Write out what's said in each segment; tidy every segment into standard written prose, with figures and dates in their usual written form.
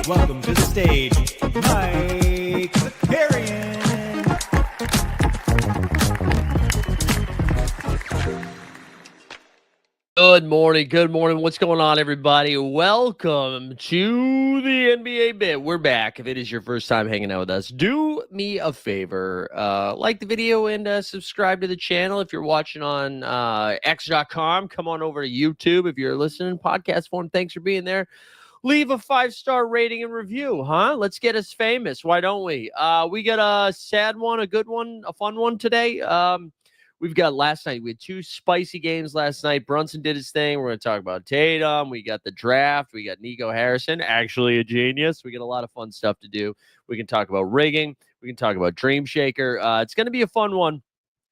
welcome to the stage, Mike Zakarian. Good morning. What's going on, everybody? Welcome to the NBA Bit. We're back. If it is your first time hanging out with us, do me a favor. Like the video and subscribe to the channel. If you're watching on X.com, come on over to YouTube. If you're listening in podcast form, thanks for being there. Leave a 5-star rating and review, huh? Let's get us famous. Why don't we? We got a sad one, a good one, a fun one today. We've got last night. We had 2 spicy games last night. Brunson did his thing. We're going to talk about Tatum. We got the draft. We got Nico Harrison, actually a genius. We got a lot of fun stuff to do. We can talk about rigging. We can talk about Dream Shaker. It's going to be a fun one.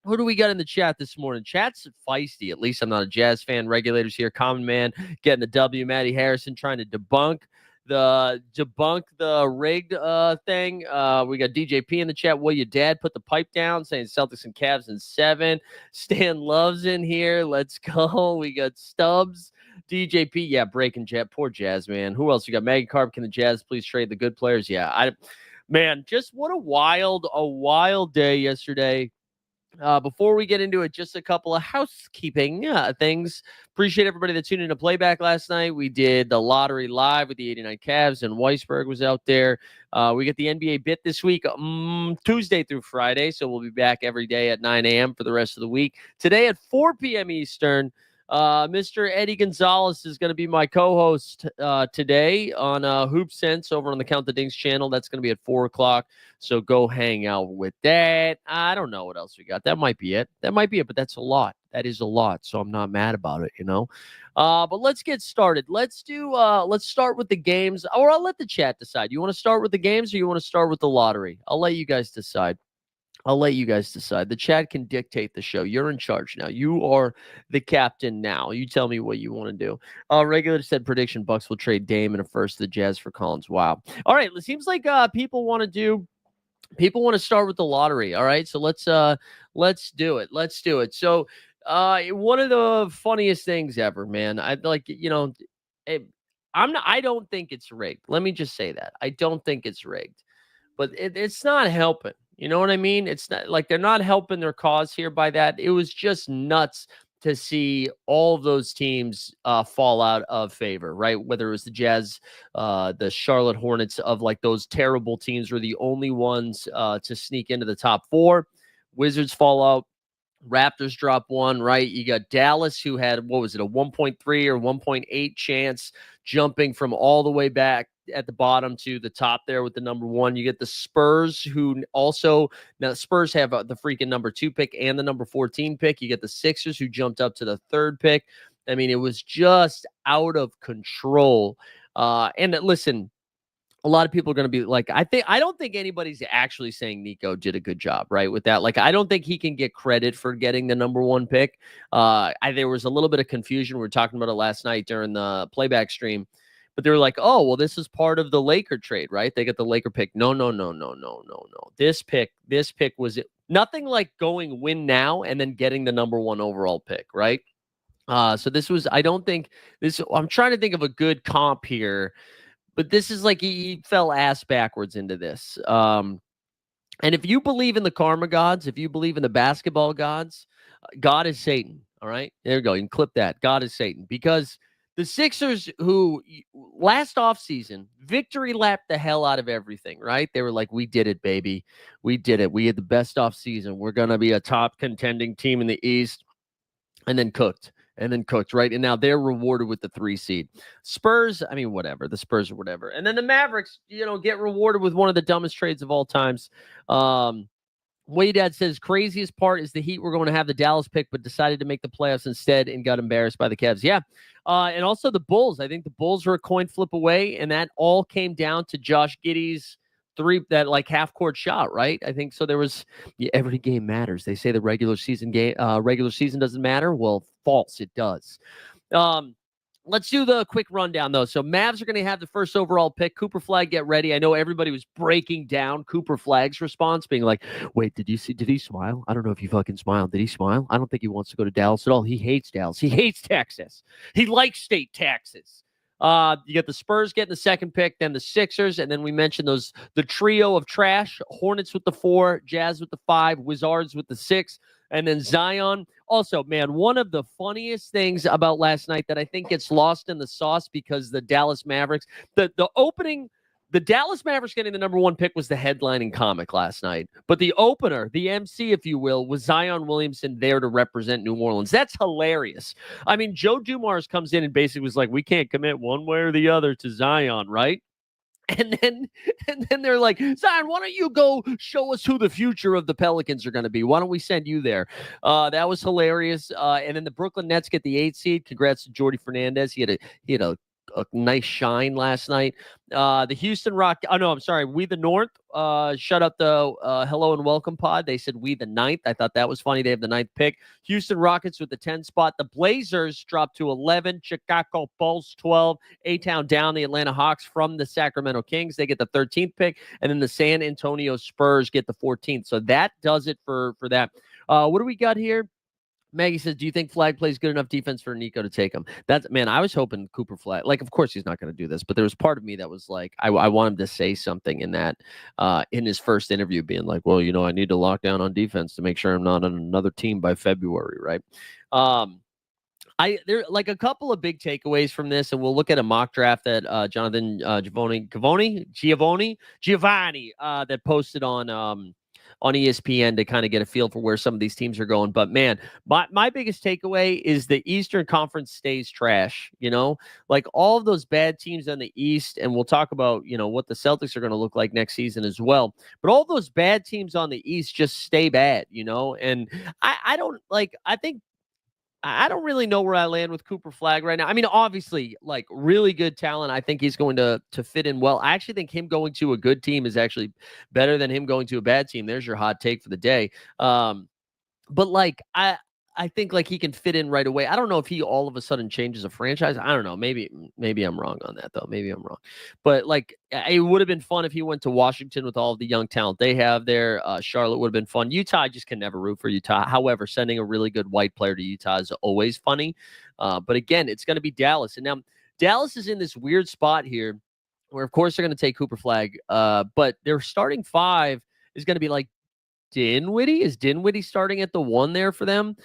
Who do we got in the chat this morning? Chat's feisty. At least I'm not a Jazz fan. Regulators here. Common Man getting the W. Matty Harrison trying to debunk the rigged thing. We got DJP in the chat. Will your dad put the pipe down? Saying Celtics and Cavs in 7. Stan Love's in here. Let's go. We got Stubbs. DJP. Yeah, breaking jet. Poor Jazz, man. Who else? You got Maggie Carp. Can the Jazz please trade the good players? Yeah. Man, just what a wild day yesterday. Before we get into it, just a couple of housekeeping things. Appreciate everybody that tuned in to playback last night. We did the lottery live with the 89 Cavs, and Weisberg was out there. We get the NBA Bit this week, Tuesday through Friday, so we'll be back every day at 9 a.m. for the rest of the week. Today at 4 p.m. Eastern, Mr. Eddie Gonzalez is going to be my co-host today on Hoop Sense over on the Count the Dings channel. That's going to be at 4 o'clock. So go hang out with that. I don't know what else we got. That might be it. But that's a lot. That is a lot. So I'm not mad about it, you know. But let's get started. Let's start with the games, or I'll let the chat decide. You want to start with the games or you want to start with the lottery? I'll let you guys decide. The chat can dictate the show. You're in charge now. You are the captain now. You tell me what you want to do. Regulator said prediction Bucks will trade Dame in a first to the Jazz for Collins. Wow. All right. It seems like people want to start with the lottery. All right. So let's do it. So one of the funniest things ever, man. I don't think it's rigged. Let me just say that. I don't think it's rigged. But it's not helping. You know what I mean? It's not like they're not helping their cause here by that. It was just nuts to see all of those teams fall out of favor, right? Whether it was the Jazz, the Charlotte Hornets, of like those terrible teams were the only ones to sneak into the top 4. Wizards fall out. Raptors drop 1, right? You got Dallas, who had, a 1.3 or 1.8 chance jumping from all the way back at the bottom to the top there with the number 1. You get the Spurs, who also, now the Spurs have the freaking number 2 pick and the number 14 pick. You get the Sixers, who jumped up to the 3rd pick. I mean, it was just out of control. And listen, a lot of people are going to be like, I don't think anybody's actually saying Nico did a good job, right? With that, like, I don't think he can get credit for getting the number 1 pick. There was a little bit of confusion. We were talking about it last night during the playback stream, but they were like, oh, well, this is part of the Laker trade, right? They got the Laker pick. No. This pick was nothing like going win now and then getting the number 1 overall pick, right? So this was, I'm trying to think of a good comp here. But this is like he fell ass backwards into this. And if you believe in the karma gods, if you believe in the basketball gods, God is Satan. All right, there you go. You can clip that. God is Satan. Because the Sixers, who last offseason victory lapped the hell out of everything, right? They were like, we did it, baby. We did it. We had the best offseason. We're going to be a top contending team in the East. And then cooked, right? And now they're rewarded with the 3 seed. Spurs, I mean, whatever. The Spurs or whatever. And then the Mavericks, get rewarded with one of the dumbest trades of all times. Waydad says, craziest part is the Heat were going to have the Dallas pick, but decided to make the playoffs instead and got embarrassed by the Cavs. Yeah. And also the Bulls. I think the Bulls were a coin flip away, and that all came down to Josh Giddey's 3, that like half court shot, right? I think so. There was every game matters. They say the regular season doesn't matter. Well, false. It does. Let's do the quick rundown though. So Mavs are going to have the first overall pick. Cooper Flagg, get ready. I know everybody was breaking down Cooper Flagg's response, being like, wait, did he smile? I don't know if he fucking smiled. Did he smile? I don't think he wants to go to Dallas at all. He hates Dallas. He hates Texas. He likes state taxes. You get the Spurs getting the second pick, then the Sixers, and then we mentioned the trio of trash: Hornets with the 4, Jazz with the 5, Wizards with the 6, and then Zion. Also, man, one of the funniest things about last night that I think gets lost in the sauce because the Dallas Mavericks, the opening. The Dallas Mavericks getting the number 1 pick was the headlining comic last night. But the opener, the MC, if you will, was Zion Williamson there to represent New Orleans. That's hilarious. I mean, Joe Dumars comes in and basically was like, we can't commit one way or the other to Zion, right? And then they're like, Zion, why don't you go show us who the future of the Pelicans are going to be? Why don't we send you there? That was hilarious. And then the Brooklyn Nets get the 8 seed. Congrats to Jordy Fernandez. He had a nice shine last night. The Houston Rock. Oh no, I'm sorry. We the North. Shut up the hello and welcome pod. They said we the 9th. I thought that was funny. They have the 9th pick. Houston Rockets with the 10 spot. The Blazers dropped to 11. Chicago Bulls 12. A-Town down. The Atlanta Hawks from the Sacramento Kings. They get the 13th pick, and then the San Antonio Spurs get the 14th. So that does it for that. What do we got here? Maggie says, do you think Flagg plays good enough defense for Nico to take him? That's, man, I was hoping Cooper Flagg, like, of course he's not going to do this, but there was part of me that was like, I want him to say something in that, in his first interview, being like, well, I need to lock down on defense to make sure I'm not on another team by February, right? There like a couple of big takeaways from this, and we'll look at a mock draft that Jonathan Giovanni that posted on ESPN to kind of get a feel for where some of these teams are going. But man, my biggest takeaway is the Eastern Conference stays trash. Like all of those bad teams on the East, and we'll talk about what the Celtics are going to look like next season as well. But all those bad teams on the East just stay bad, and I don't really know where I land with Cooper Flagg right now. I mean, obviously, like really good talent. I think he's going to fit in well. I actually think him going to a good team is actually better than him going to a bad team. There's your hot take for the day. But like I think like he can fit in right away. I don't know if he all of a sudden changes a franchise. I don't know. Maybe I'm wrong on that though. Maybe I'm wrong. But like it would have been fun if he went to Washington with all of the young talent they have there. Charlotte would have been fun. Utah, I just can never root for Utah. However, sending a really good white player to Utah is always funny. But again, it's going to be Dallas. And now Dallas is in this weird spot here where of course they're going to take Cooper Flagg. But their starting 5 is going to be like Dinwiddie. Is Dinwiddie starting at the 1 there for them?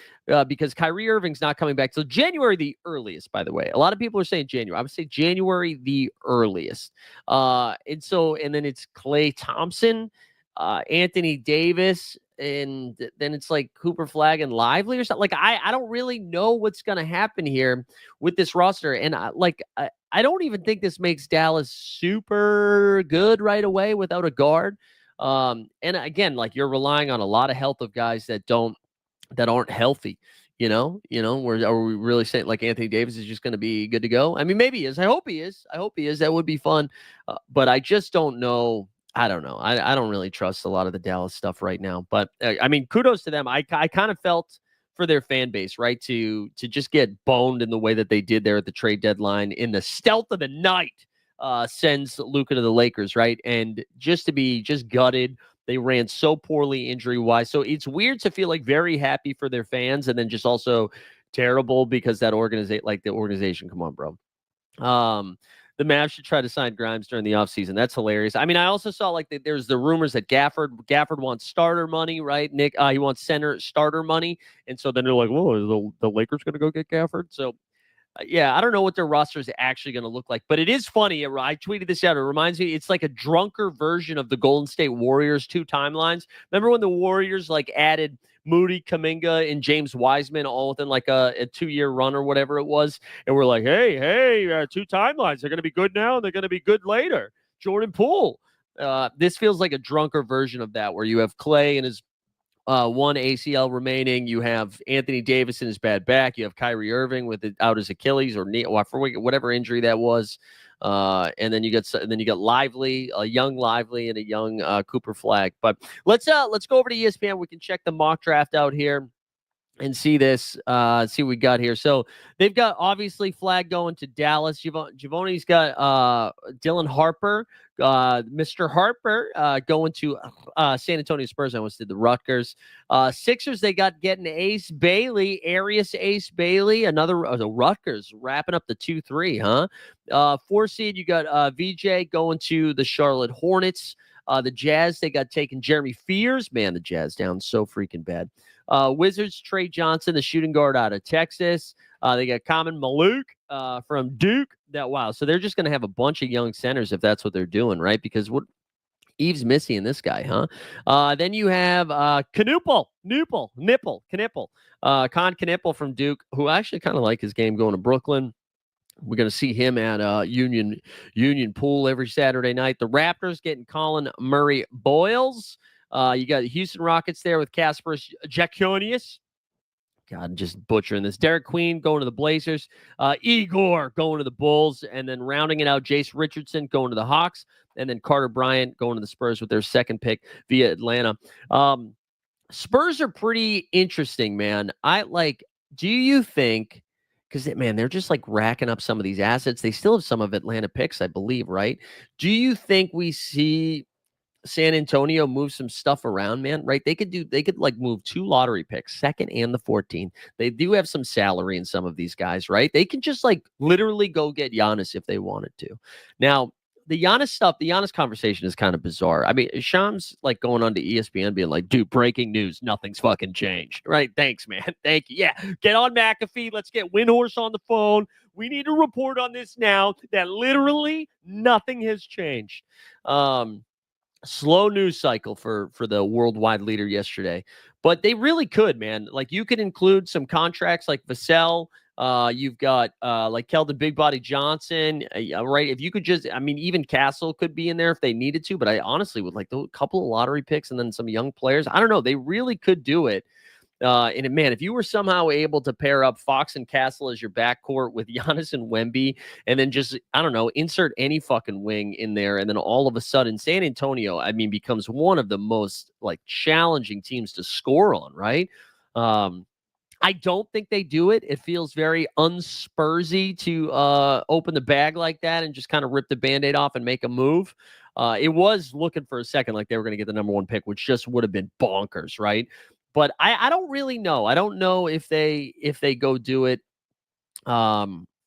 Because Kyrie Irving's not coming back till January the earliest, by the way. A lot of people are saying January. I would say January the earliest. And then it's Klay Thompson, Anthony Davis, and then it's like Cooper Flagg and Lively or something. Like I don't really know what's going to happen here with this roster. And I don't even think this makes Dallas super good right away without a guard. And again, like you're relying on a lot of health of guys that aren't healthy, where are we really saying like Anthony Davis is just going to be good to go? I mean, maybe he is. I hope he is. That would be fun. But I just don't know. I don't know. I don't really trust a lot of the Dallas stuff right now, but I mean, kudos to them. I kind of felt for their fan base, right? To just get boned in the way that they did there at the trade deadline in the stealth of the night. Sends Luka to the Lakers, right? And just to be just gutted, they ran so poorly injury-wise. So it's weird to feel like very happy for their fans and then just also terrible because the organization, come on, bro. The Mavs should try to sign Grimes during the offseason. That's hilarious. I mean, I also saw like there's the rumors that Gafford wants starter money, right? Nick, he wants center starter money. And so then they're like, whoa, the Lakers going to go get Gafford? So yeah, I don't know what their roster is actually going to look like, but it is funny. I tweeted this out. It reminds me, it's like a drunker version of the Golden State Warriors 2 timelines. Remember when the Warriors like added Moody, Kuminga, and James Wiseman all within like a 2-year run or whatever it was? And we're like, hey, 2 timelines. They're going to be good now and they're going to be good later. Jordan Poole. This feels like a drunker version of that where you have Klay and his 1 ACL remaining. You have Anthony Davis in his bad back. You have Kyrie Irving with it out his Achilles or knee, or whatever injury that was. And then you got Lively, a young Lively, and a young Cooper Flagg. But let's go over to ESPN. We can check the mock draft out here. and see this, see what we got here. So they've got obviously Flagg going to Dallas. Giavoni's got Dylan Harper, Mr. Harper, going to San Antonio Spurs. I almost did the Rutgers. Sixers, they got getting Ace Bailey, Arius Ace Bailey, another the Rutgers wrapping up the 2-3, huh? 4 seed, you got VJ going to the Charlotte Hornets. The Jazz, they got taken Jeremy Fears. Man, the Jazz down so freaking bad. Wizards, Trey Johnson, the shooting guard out of Texas. They got Common Maluk from Duke. Wow. So they're just going to have a bunch of young centers if that's what they're doing, right? Because what Eve's missing in this guy, huh? Then you have Knuppel, Con Knuppel from Duke, who I actually kind of like his game going to Brooklyn. We're going to see him at Union Pool every Saturday night. The Raptors getting Colin Murray Boyles. You got the Houston Rockets there with Casper Jaconius. God, I'm just butchering this. Derek Queen going to the Blazers. Igor going to the Bulls. And then rounding it out, Jace Richardson going to the Hawks. And then Carter Bryant going to the Spurs with their second pick via Atlanta. Spurs are pretty interesting, man. Do you think, because, man, they're just like racking up some of these assets. They still have some of Atlanta picks, I believe, right? Do you think we see San Antonio move some stuff around, man? Right? They could like move 2 lottery picks, 2nd and the 14th. They do have some salary in some of these guys, right? They can just like literally go get Giannis if they wanted to. Now, the Giannis stuff, the Giannis conversation is kind of bizarre. I mean, Shams like going on to ESPN being like, dude, breaking news, nothing's fucking changed. Right? Thanks, man. Thank you. Yeah. Get on McAfee. Let's get Windhorse on the phone. We need to report on this now that literally nothing has changed. Slow news cycle for the worldwide leader yesterday, but they really could, man. Like, you could include some contracts like Vassell. You've got like Keldon Big Body Johnson, right? If you could just, I mean, even Castle could be in there if they needed to, but I honestly would like a couple of lottery picks and then some young players. I don't know. They really could do it. And man, if you were somehow able to pair up Fox and Castle as your backcourt with Giannis and Wemby, and then just, I don't know, insert any fucking wing in there, and then all of a sudden San Antonio, I mean, becomes one of the most like challenging teams to score on, right? I don't think they do it. It feels very unspursy to open the bag like that and just kind of rip the Band-Aid off and make a move. It was looking for a second like they were going to get the number 1 pick, which just would have been bonkers, right? But I don't really know. I don't know if they go do it.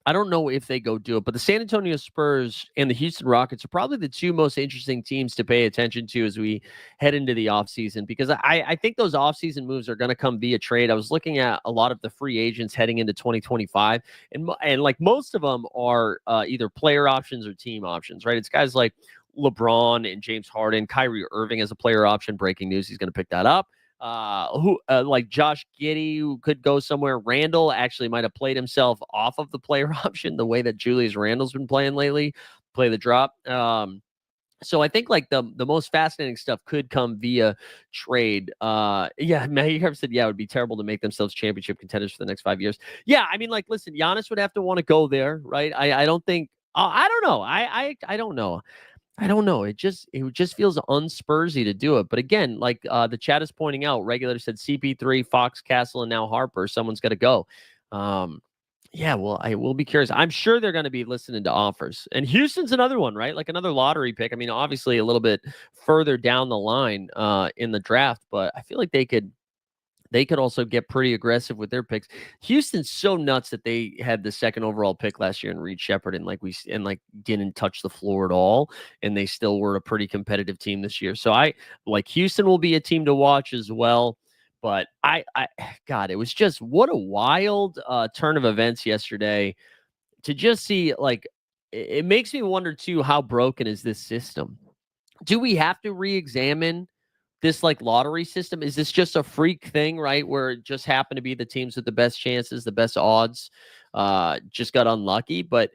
I don't know if they go do it. But the San Antonio Spurs and the Houston Rockets are probably the 2 most interesting teams to pay attention to as we head into the offseason, because I think those offseason moves are going to come via trade. I was looking at a lot of the free agents heading into 2025, and like most of them are either player options or team options, right? It's guys like LeBron and James Harden. Kyrie Irving as a player option. Breaking news, he's going to pick that up. Like Josh Giddey, who could go somewhere. Randall actually might have played himself off of the player option the way that Julius Randle's been playing lately. Play the drop. So I think like the most fascinating stuff could come via trade. Yeah, Maggie Harp said, yeah, it would be terrible to make themselves championship contenders for the next 5 years. Yeah, I mean, like, listen, Giannis would have to want to go there, right? I don't think. I don't know. I don't know. I don't know. It just feels unspursy to do it. But again, like the chat is pointing out, Regulator said CP3, Fox, Castle, and now Harper. Someone's got to go. Yeah, well, I will be curious. I'm sure they're going to be listening to offers. And Houston's another one, right? Like another lottery pick. I mean, obviously a little bit further down the line in the draft, but I feel like they could also get pretty aggressive with their picks. Houston's so nuts that they had the 2nd overall pick last year and Reed Shepherd and didn't touch the floor at all. And they still were a pretty competitive team this year. So I like Houston will be a team to watch as well. But God, it was just what a wild turn of events yesterday to just see. Like, it makes me wonder too, how broken is this system? Do we have to re-examine this like lottery system? Is this just a freak thing, right? Where it just happened to be the teams with the best chances, the best odds, just got unlucky. But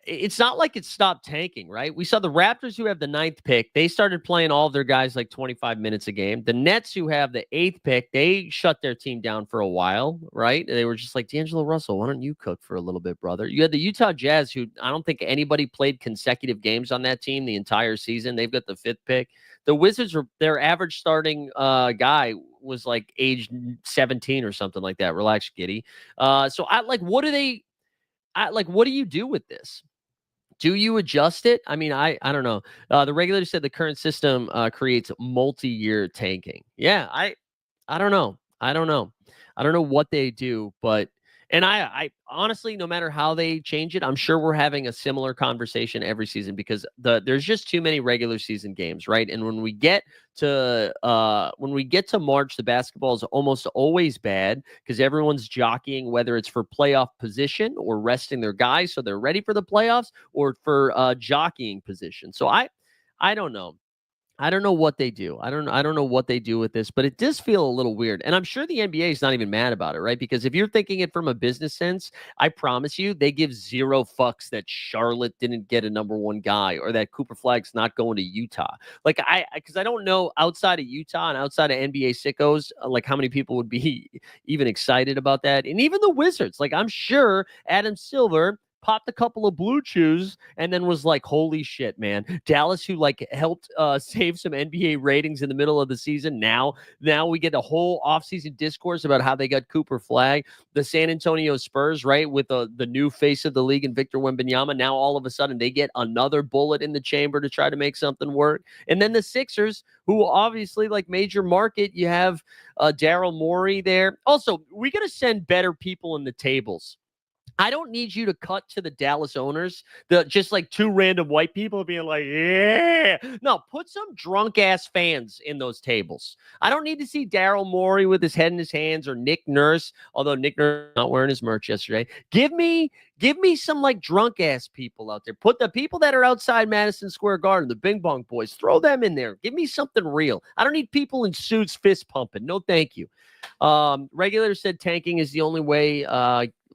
it's not like it stopped tanking, right? We saw the Raptors, who have the 9th pick. They started playing all of their guys like 25 minutes a game. The Nets, who have the 8th pick, they shut their team down for a while, right? They were just like, D'Angelo Russell, why don't you cook for a little bit, brother? You had the Utah Jazz, who I don't think anybody played consecutive games on that team the entire season. They've got the 5th pick. The Wizards, their average starting guy was like age 17 or something like that. Relax, Giddy. So I like, what do they? What do you do with this? Do you adjust it? I mean, I don't know. The regulator said the current system creates multi-year tanking. Yeah, I don't know. I don't know. I don't know what they do, but and I honestly, no matter how they change it, I'm sure we're having a similar conversation every season because there's just too many regular season games, right? And when we get to March, the basketball is almost always bad because everyone's jockeying whether it's for playoff position or resting their guys so they're ready for the playoffs or for jockeying position. So I don't know. I don't know what they do. I don't know what they do with this, but it does feel a little weird. And I'm sure the NBA is not even mad about it, right? Because if you're thinking it from a business sense, I promise you, they give zero fucks that Charlotte didn't get a number one guy or that Cooper Flagg's not going to Utah. Like because I don't know outside of Utah and outside of NBA sickos, like how many people would be even excited about that. And even the Wizards, like I'm sure Adam Silver popped a couple of blue chews and then was like, holy shit, man. Dallas, who like helped save some NBA ratings in the middle of the season. Now we get a whole offseason discourse about how they got Cooper Flagg. The San Antonio Spurs, right, with the new face of the league and Victor Wembanyama. Now all of a sudden they get another bullet in the chamber to try to make something work. And then the Sixers, who obviously like major market, you have Daryl Morey there. Also, we got to send better people in the tables. I don't need you to cut to the Dallas owners, just like two random white people being like, yeah. No, put some drunk ass fans in those tables. I don't need to see Daryl Morey with his head in his hands or Nick Nurse, although Nick Nurse not wearing his merch yesterday. Give me some like drunk ass people out there. Put the people that are outside Madison Square Garden, the Bing Bong Boys, throw them in there. Give me something real. I don't need people in suits fist pumping. No, thank you. Regulator said tanking is the only way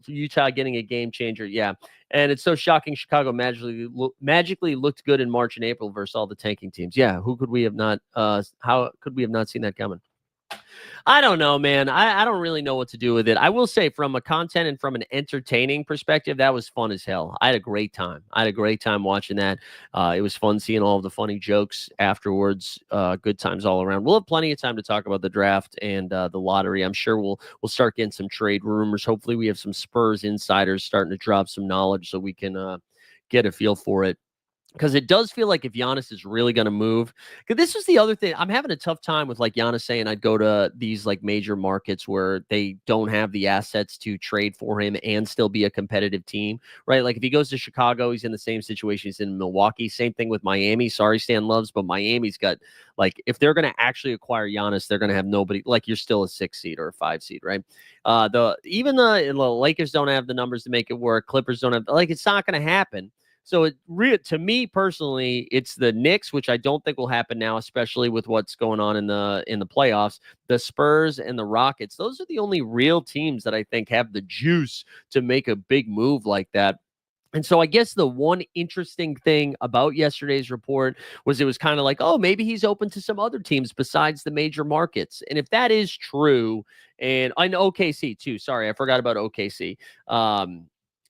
Utah getting a game changer. Yeah. And it's so shocking. Chicago magically looked good in March and April versus all the tanking teams. Yeah. How could we have not seen that coming? I don't know, man. I don't really know what to do with it. I will say from a content and from an entertaining perspective, that was fun as hell. I had a great time. Watching that. It was fun seeing all of the funny jokes afterwards. Good times all around. We'll have plenty of time to talk about the draft and the lottery. I'm sure we'll start getting some trade rumors. Hopefully we have some Spurs insiders starting to drop some knowledge so we can get a feel for it. Because it does feel like if Giannis is really going to move, because this is the other thing. I'm having a tough time with like Giannis saying I'd go to these like major markets where they don't have the assets to trade for him and still be a competitive team, right? Like if he goes to Chicago, he's in the same situation he's in Milwaukee. Same thing with Miami. Sorry, Stan Loves, but Miami's got like if they're going to actually acquire Giannis, they're going to have nobody. Like you're still a 6 seed or a 5 seed, right? The Lakers don't have the numbers to make it work. Clippers don't have it's not going to happen. So to me personally, it's the Knicks, which I don't think will happen now, especially with what's going on in the playoffs. The Spurs and the Rockets; those are the only real teams that I think have the juice to make a big move like that. And so I guess the one interesting thing about yesterday's report was it was kind of like, oh, maybe he's open to some other teams besides the major markets. And if that is true, and I know OKC too. Sorry, I forgot about OKC.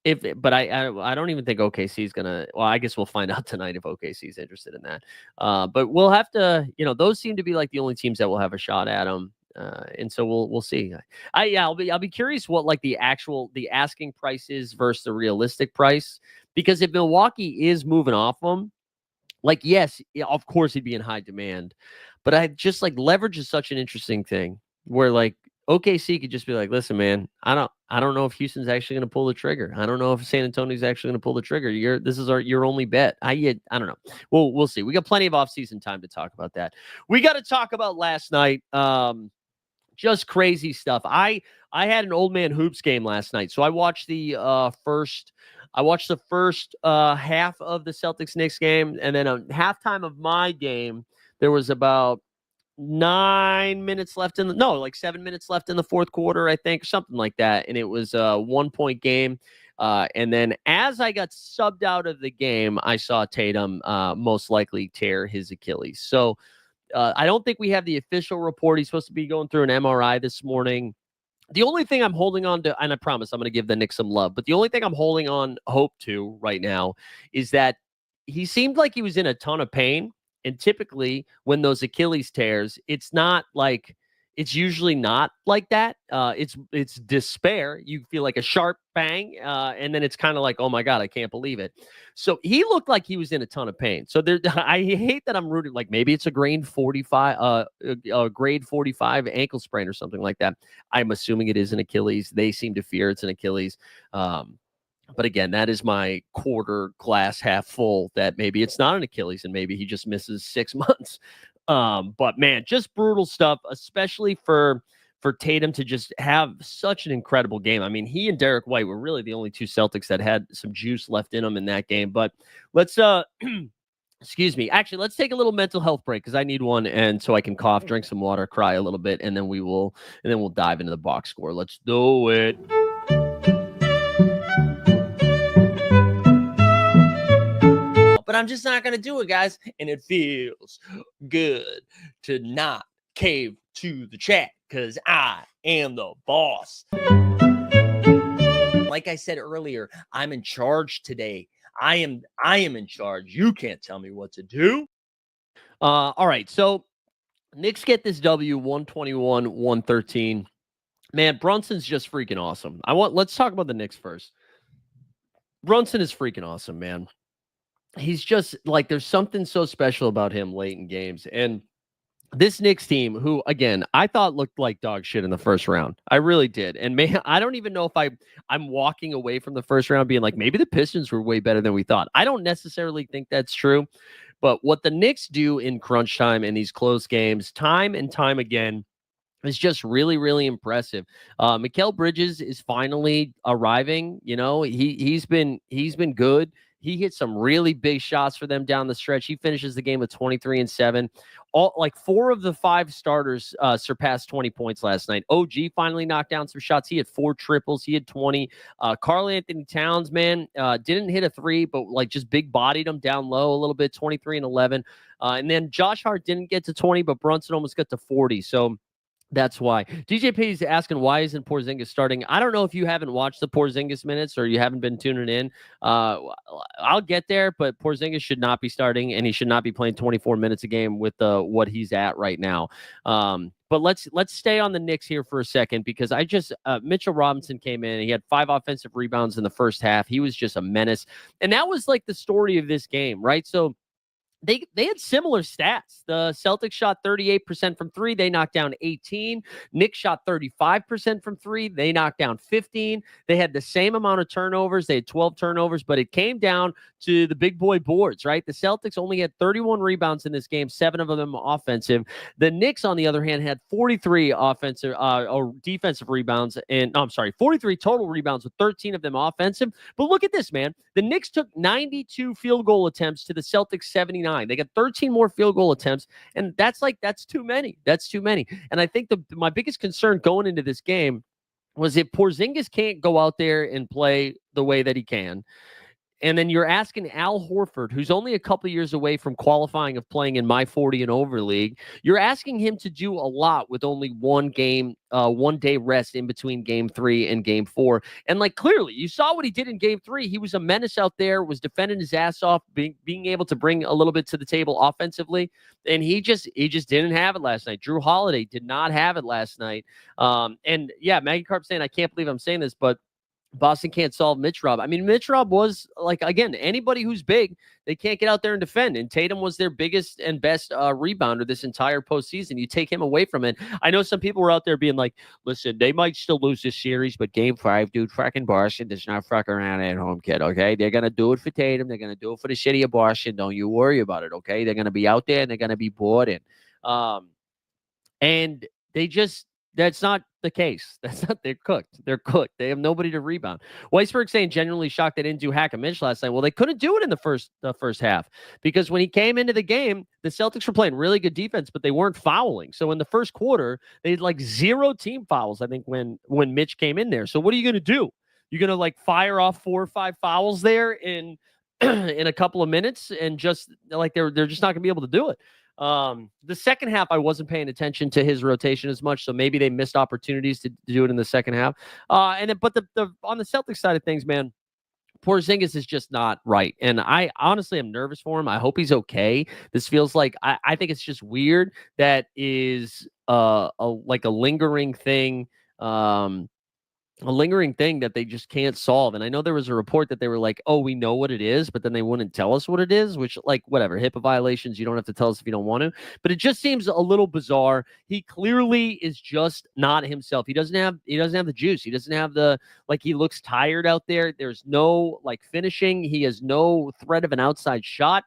But I don't even think OKC is gonna. Well, I guess we'll find out tonight if OKC is interested in that. But we'll have to. Those seem to be like the only teams that will have a shot at them. And so we'll see. I'll be curious what like the asking price is versus the realistic price, because if Milwaukee is moving off them, like yes, of course he'd be in high demand, but I just like leverage is such an interesting thing where like OKC could just be like, listen, man, I don't know if Houston's actually going to pull the trigger. I don't know if San Antonio's actually going to pull the trigger. This is your only bet. I don't know. We'll see. We got plenty of offseason time to talk about that. We got to talk about last night. Just crazy stuff. I had an old man hoops game last night, so I watched the first half of the Celtics Knicks game, and then a halftime of my game. There was about 7 minutes left in the fourth quarter, I think, something like that. And it was a 1-point game. And then as I got subbed out of the game, I saw Tatum most likely tear his Achilles. So I don't think we have the official report. He's supposed to be going through an MRI this morning. The only thing I'm holding on to, and I promise I'm going to give the Knicks some love, but the only thing I'm holding on hope to right now is that he seemed like he was in a ton of pain. And typically when those Achilles tears, it's not like it's usually not like that. It's despair. You feel like a sharp bang, and then it's kind of like, oh my god, I can't believe it. So he looked like he was in a ton of pain. So there, I hate that I'm rooting. Like maybe it's a grade 45, a grade 45 ankle sprain or something like that. I'm assuming it is an Achilles. They seem to fear it's an Achilles. But again, that is my quarter glass half full that maybe it's not an Achilles and maybe he just misses 6 months. But man, just brutal stuff, especially for Tatum to just have such an incredible game. I mean, he and Derek White were really the only two Celtics that had some juice left in them in that game. But let's excuse me. Actually, let's take a little mental health break because I need one, and so I can cough, drink some water, cry a little bit, and then we'll dive into the box score. Let's do it. But I'm just not going to do it, guys. And it feels good to not cave to the chat because I am the boss. Like I said earlier, I'm in charge today. I am in charge. You can't tell me what to do. All right. So Knicks get this W 121-113. Man, Brunson's just freaking awesome. Let's talk about the Knicks first. Brunson is freaking awesome, man. He's just like, there's something so special about him late in games. And this Knicks team, who, again, I thought looked like dog shit in the first round. I really did. And man, I don't even know if I'm walking away from the first round being like, maybe the Pistons were way better than we thought. I don't necessarily think that's true. But what the Knicks do in crunch time in these close games, time and time again, is just really, really impressive. Mikal Bridges is finally arriving. You know, he's been good. He hit some really big shots for them down the stretch. He finishes the game with 23 and 7. All like 4 of the 5 starters surpassed 20 points last night. OG finally knocked down some shots. He had 4 triples. He had 20. Karl Anthony Towns, man, didn't hit a 3, but like just big bodied him down low a little bit, 23 and 11. And then Josh Hart didn't get to 20, but Brunson almost got to 40. So that's why. DJ P is asking, why isn't Porzingis starting? I don't know if you haven't watched the Porzingis minutes or you haven't been tuning in. I'll get there, but Porzingis should not be starting, and he should not be playing 24 minutes a game with what he's at right now. But let's stay on the Knicks here for a second because Mitchell Robinson came in. He had 5 offensive rebounds in the first half. He was just a menace. And that was like the story of this game, right? So they had similar stats. The Celtics shot 38% from 3. They knocked down 18. Knicks shot 35% from 3. They knocked down 15. They had the same amount of turnovers. They had 12 turnovers, but it came down to the big boy boards, right? The Celtics only had 31 rebounds in this game, 7 of them offensive. The Knicks, on the other hand, had 43 offensive or defensive rebounds, and 43 total rebounds with 13 of them offensive. But look at this, man. The Knicks took 92 field goal attempts to the Celtics 79. They got 13 more field goal attempts, and that's too many. That's too many. And I think my biggest concern going into this game was if Porzingis can't go out there and play the way that he can, and then you're asking Al Horford, who's only a couple years away from qualifying of playing in my 40 and over league, you're asking him to do a lot with only one day rest in between game 3 and game 4. And like, clearly you saw what he did in game 3. He was a menace out there, was defending his ass off, being able to bring a little bit to the table offensively. And he just didn't have it last night. Drew Holiday did not have it last night. And yeah, Maggie Carp saying, I can't believe I'm saying this, but Boston can't solve Mitch Rob. I mean, Mitch Rob was, like, again, anybody who's big, they can't get out there and defend. And Tatum was their biggest and best rebounder this entire postseason. You take him away from it. I know some people were out there being like, listen, they might still lose this series, but game 5, dude, fucking Boston does not fuck around at home, kid, okay? They're going to do it for Tatum. They're going to do it for the city of Boston. Don't you worry about it, okay? They're going to be out there, and they're going to be bored in. And they just... That's not the case. They're cooked. They're cooked. They have nobody to rebound. Weisberg saying genuinely shocked they didn't do Hack and Mitch last night. Well, they couldn't do it in the first half because when he came into the game, the Celtics were playing really good defense, but they weren't fouling. So in the first quarter, they had like 0 team fouls, I think, when Mitch came in there. So what are you going to do? You're going to like fire off 4 or 5 fouls there in a couple of minutes and just like they're just not going to be able to do it. The second half, I wasn't paying attention to his rotation as much, so maybe they missed opportunities to do it in the second half. But on the Celtics side of things, man, Porzingis is just not right. And I honestly am nervous for him. I hope he's okay. This feels like I think it's just weird that is like a lingering thing. A lingering thing that they just can't solve. And I know there was a report that they were like, oh, we know what it is, but then they wouldn't tell us what it is, which, like, whatever, HIPAA violations, you don't have to tell us if you don't want to. But it just seems a little bizarre. He clearly is just not himself. He doesn't have the juice. He doesn't have the, like, he looks tired out there. There's no like finishing. He has no threat of an outside shot.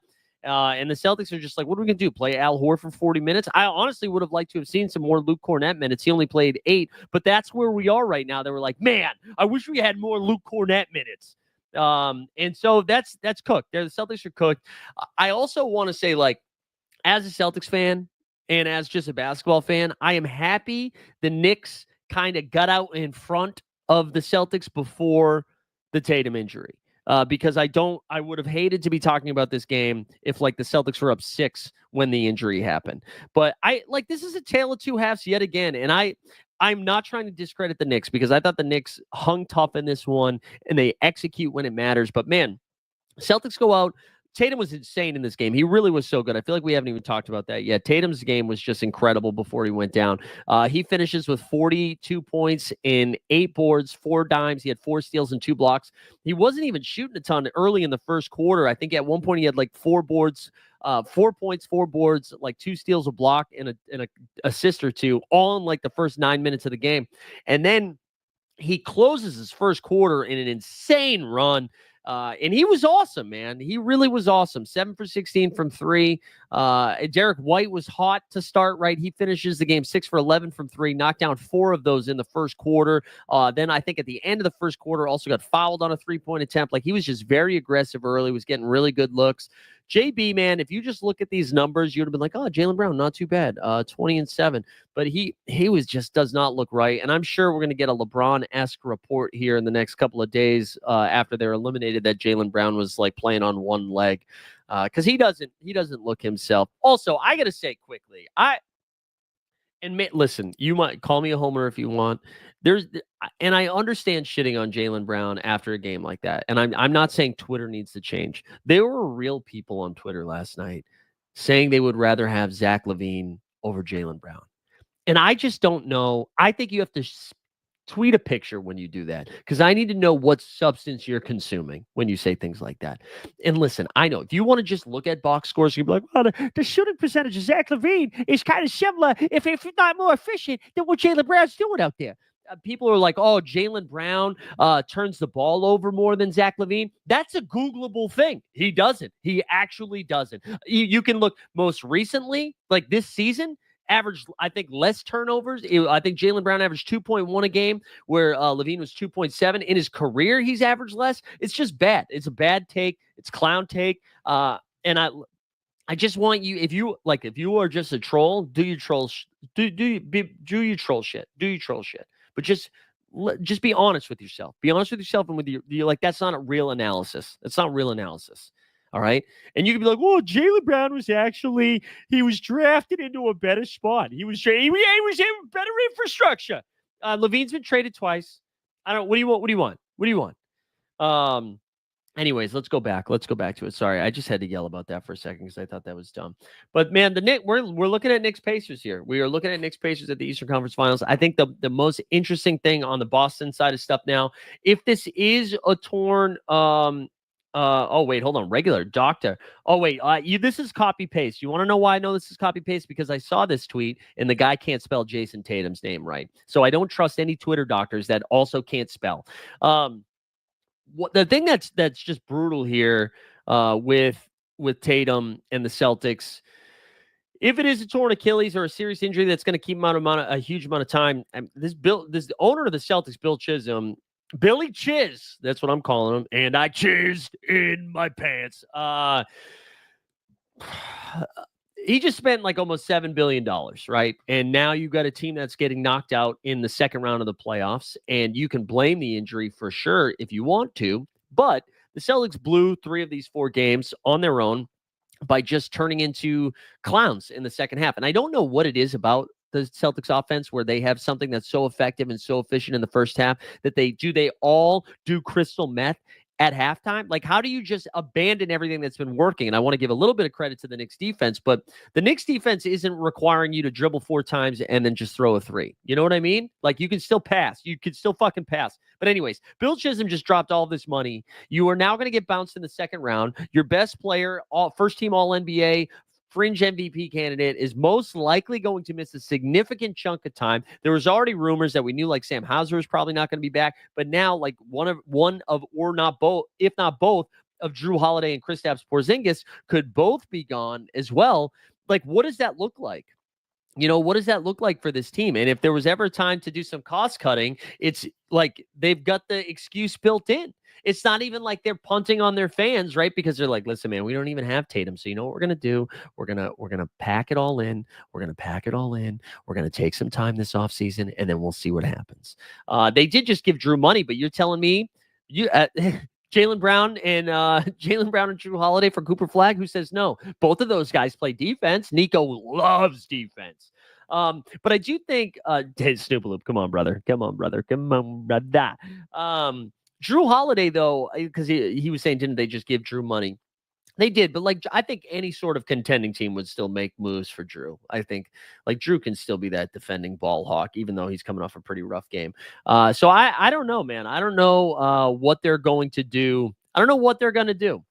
And the Celtics are just like, what are we going to do? Play Al Horford 40 minutes? I honestly would have liked to have seen some more Luke Cornett minutes. He only played 8, but that's where we are right now. They were like, man, I wish we had more Luke Cornett minutes. And so that's cooked. The Celtics are cooked. I also want to say, like, as a Celtics fan and as just a basketball fan, I am happy the Knicks kind of got out in front of the Celtics before the Tatum injury. Because I would have hated to be talking about this game if, like, the Celtics were up 6 when the injury happened. But this is a tale of two halves yet again. And I'm not trying to discredit the Knicks because I thought the Knicks hung tough in this one and they execute when it matters. But man, Celtics go out. Tatum was insane in this game. He really was so good. I feel like we haven't even talked about that yet. Tatum's game was just incredible before he went down. He finishes with 42 points in 8 boards, 4 dimes. He had 4 steals and 2 blocks. He wasn't even shooting a ton early in the first quarter. I think at one point he had like 4 boards, 4 points, 4 boards, like 2 steals, a block, and a assist or 2, all in like the first 9 minutes of the game. And then he closes his first quarter in an insane run. And he was awesome, man. He really was awesome. 7 for 16 from 3. Derek White was hot to start, right? He finishes the game 6 for 11 from 3, knocked down 4 of those in the first quarter. Then I think at the end of the first quarter also got fouled on a 3-point attempt. Like, he was just very aggressive early, was getting really good looks. JB, man, if you just look at these numbers, you would have been like, oh, Jaylen Brown, not too bad. 20 and 7. But he was just does not look right. And I'm sure we're going to get a LeBron-esque report here in the next couple of days after they're eliminated that Jaylen Brown was like playing on one leg. Because he doesn't look himself. Also, I got to say quickly, listen, you might call me a homer if you want. And I understand shitting on Jaylen Brown after a game like that. And I'm not saying Twitter needs to change. There were real people on Twitter last night saying they would rather have Zach LaVine over Jaylen Brown. And I just don't know. I think you have to tweet a picture when you do that, because I need to know what substance you're consuming when you say things like that. And listen, I know if you want to just look at box scores, you'd be like, well, the shooting percentage of Zach LaVine is kind of similar, if not more efficient, than what Jaylen Brown's doing out there. People are like, oh, Jaylen Brown turns the ball over more than Zach LaVine. That's a Googleable thing. He doesn't. He actually doesn't. You can look most recently, like this season, averaged, I think, less turnovers. I think Jaylen Brown averaged 2.1 a game, where LaVine was 2.7. In his career, he's averaged less. It's just bad. It's a bad take. It's clown take. And I just want you, if you are just a troll, do your troll shit. But just be honest with yourself. Be honest with yourself and with you're like, that's not a real analysis. That's not real analysis. All right. And you can be like, well, Jaylen Brown was he was drafted into a better spot. He was in better infrastructure. LaVine's been traded twice. What do you want? Anyways, let's go back to it. Sorry, I just had to yell about that for a second because I thought that was dumb. But man, we're looking at Knicks Pacers here. We are looking at Knicks Pacers at the Eastern Conference Finals. I think the most interesting thing on the Boston side of stuff now, if this is a torn regular doctor. This is copy paste. You want to know why I know this is copy paste? Because I saw this tweet and the guy can't spell Jason Tatum's name right. So I don't trust any Twitter doctors that also can't spell. The thing that's just brutal here with Tatum and the Celtics, if it is a torn Achilles or a serious injury that's going to keep him out a huge amount of time, this owner of the Celtics, Billy Chiz, that's what I'm calling him, and I chizzed in my pants. He just spent like almost $7 billion, right? And now you've got a team that's getting knocked out in the second round of the playoffs, and you can blame the injury for sure if you want to, but the Celtics blew 3 of these 4 games on their own by just turning into clowns in the second half. And I don't know what it is about the Celtics offense where they have something that's so effective and so efficient in the first half that they all do crystal meth at halftime? Like, how do you just abandon everything that's been working? And I want to give a little bit of credit to the Knicks defense, but the Knicks defense isn't requiring you to dribble 4 times and then just throw a three. You know what I mean? Like, you can still pass. You can still fucking pass. But anyways, Bill Chisholm just dropped all this money. You are now going to get bounced in the second round. Your best player, first team All NBA, fringe MVP candidate, is most likely going to miss a significant chunk of time. There was already rumors that we knew, like, Sam Hauser is probably not going to be back, but now, like, one of or not both, if not both, of Drew Holiday and Kristaps Porzingis could both be gone as well. Like, what does that look like? What does that look like for this team? And if there was ever time to do some cost cutting, it's like they've got the excuse built in. It's not even like they're punting on their fans, right? Because they're like, listen, man, we don't even have Tatum. So you know what we're gonna do? We're gonna pack it all in. We're gonna pack it all in. We're gonna take some time this offseason, and then we'll see what happens. They did just give Drew money, but you're telling me Jaylen Brown and Drew Holiday for Cooper Flagg? Who says no? Both of those guys play defense. Nico loves defense. But I do think Snoop Loop, come on, brother. Come on, brother. Drew Holiday, though, because he was saying, didn't they just give Drew money? They did, but like, I think any sort of contending team would still make moves for Drew. I think like Drew can still be that defending ball hawk, even though he's coming off a pretty rough game. So I don't know, man. I don't know what they're going to do. I don't know what they're going to do.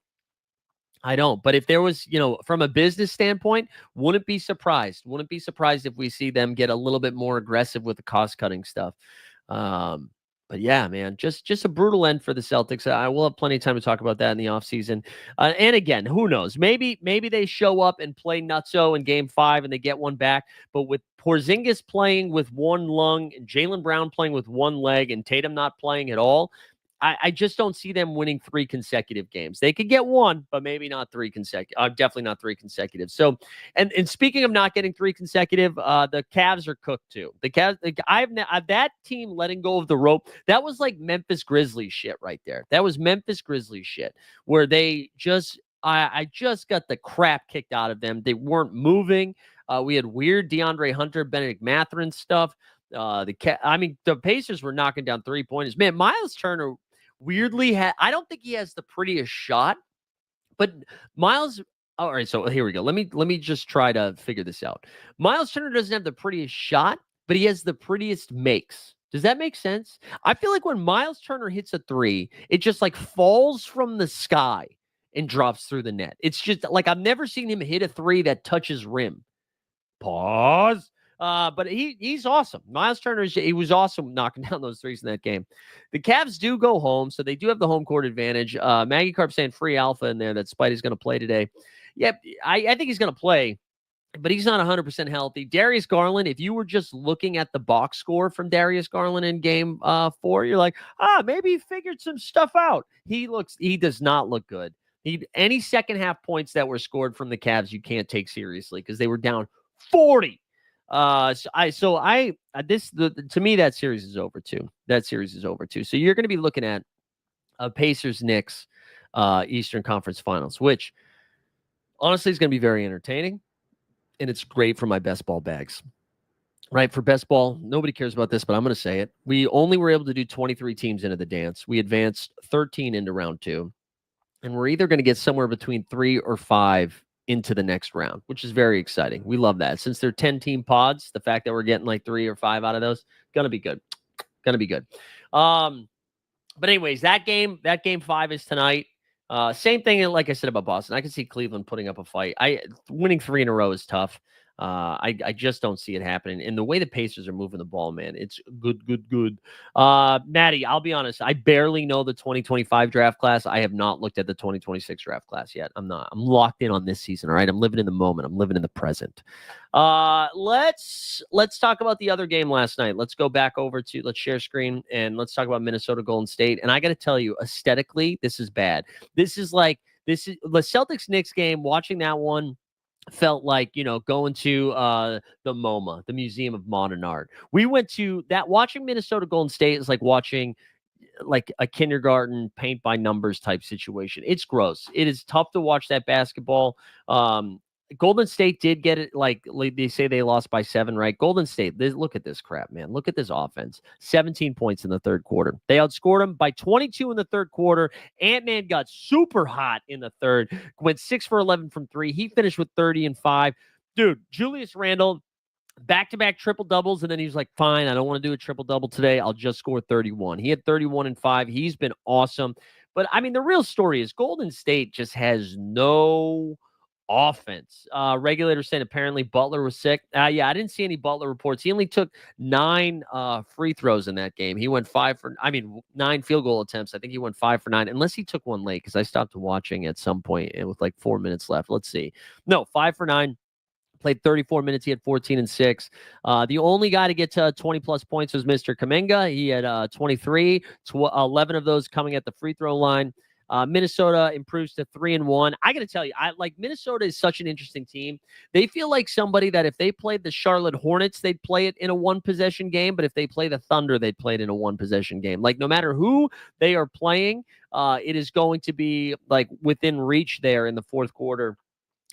I don't. But if there was, from a business standpoint, wouldn't be surprised. Wouldn't be surprised if we see them get a little bit more aggressive with the cost cutting stuff. But yeah, man, just a brutal end for the Celtics. I will have plenty of time to talk about that in the offseason. And again, who knows? Maybe they show up and play nutso in Game 5 and they get one back. But with Porzingis playing with one lung and Jaylen Brown playing with one leg and Tatum not playing at all, I just don't see them winning 3 consecutive games. They could get one, but maybe not 3 consecutive. Definitely not 3 consecutive. So, and speaking of not getting 3 consecutive, the Cavs are cooked too. The Cavs, that team letting go of the rope, that was like Memphis Grizzlies shit right there. That was Memphis Grizzlies shit where they just, I just got the crap kicked out of them. They weren't moving. We had weird DeAndre Hunter, Benedict Mathurin stuff. The Pacers were knocking down 3-pointers. Man, Miles Turner weirdly I don't think he has the prettiest shot, but Miles. All right, so here we go. Let me just try to figure this out. Miles Turner doesn't have the prettiest shot, but he has the prettiest makes. Does that make sense? I feel like when Miles Turner hits a 3, it just like falls from the sky and drops through the net. It's just like I've never seen him hit a 3 that touches rim. Pause. But he's awesome. Miles Turner, he was awesome knocking down those threes in that game. The Cavs do go home, so they do have the home court advantage. Maggie Carp saying free alpha in there that Spidey's going to play today. Yep, I think he's going to play, but he's not 100% healthy. Darius Garland, if you were just looking at the box score from Darius Garland in game 4, you're like, maybe he figured some stuff out. He does not look good. Any second half points that were scored from the Cavs, you can't take seriously because they were down 40. To me, that series is over too. So you're going to be looking at Pacers Knicks Eastern Conference Finals, which honestly is going to be very entertaining, and it's great for my best ball bags. Right, for best ball, nobody cares about this, but I'm going to say it. We only were able to do 23 teams into the dance. We advanced 13 into round 2, and we're either going to get somewhere between 3 or 5 into the next round, which is very exciting. We love that. Since they're 10-team pods, the fact that we're getting like 3 or 5 out of those, gonna be good. But anyways, that game 5 is tonight. Same thing, like I said about Boston. I can see Cleveland putting up a fight. Winning 3 in a row is tough. I just don't see it happening. And the way the Pacers are moving the ball, man, it's good. Maddie, I'll be honest. I barely know the 2025 draft class. I have not looked at the 2026 draft class yet. I'm locked in on this season. All right. I'm living in the moment. I'm living in the present. Let's talk about the other game last night. Let's go back over to, let's share screen and let's talk about Minnesota Golden State. And I got to tell you, aesthetically, this is bad. This is the Celtics Knicks game. Watching that one felt like, going to the MoMA, the Museum of Modern Art. We went to that. Watching Minnesota Golden State is like watching like a kindergarten paint by numbers type situation. It's gross. It is tough to watch that basketball. Golden State did get it. Like they say they lost by 7, right? Golden State, look at this crap, man. Look at this offense. 17 points in the third quarter. They outscored them by 22 in the third quarter. Ant-Man got super hot in the third. Went 6 for 11 from 3. He finished with 30 and 5. Dude, Julius Randle, back-to-back triple-doubles, and then he was like, fine, I don't want to do a triple-double today. I'll just score 31. He had 31 and 5. He's been awesome. But, I mean, the real story is Golden State just has no offense. Regulators saying apparently Butler was sick. Yeah, I didn't see any Butler reports. He only took 9 free throws in that game. He went 9 field goal attempts. I think he went 5 for 9, unless he took one late because I stopped watching at some point with like 4 minutes left. Let's see. No, 5 for 9. Played 34 minutes. He had 14 and 6. The only guy to get to 20-plus points was Mr. Kuminga. He had 23, 11 of those coming at the free throw line. Minnesota improves to 3-1. I got to tell you, Minnesota is such an interesting team. They feel like somebody that if they played the Charlotte Hornets, they'd play it in a one-possession game. But if they play the Thunder, they'd play it in a one-possession game. Like, no matter who they are playing, it is going to be like within reach there in the fourth quarter.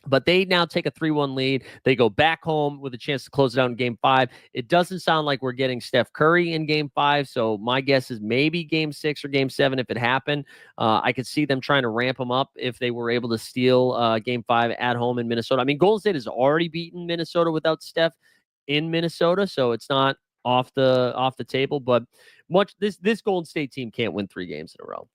But they now take a 3-1 lead. They go back home with a chance to close it out in Game 5. It doesn't sound like we're getting Steph Curry in Game 5, so my guess is maybe Game 6 or Game 7 if it happened. I could see them trying to ramp them up if they were able to steal Game 5 at home in Minnesota. I mean, Golden State has already beaten Minnesota without Steph in Minnesota, so it's not off the table. But this Golden State team can't win 3 games in a row.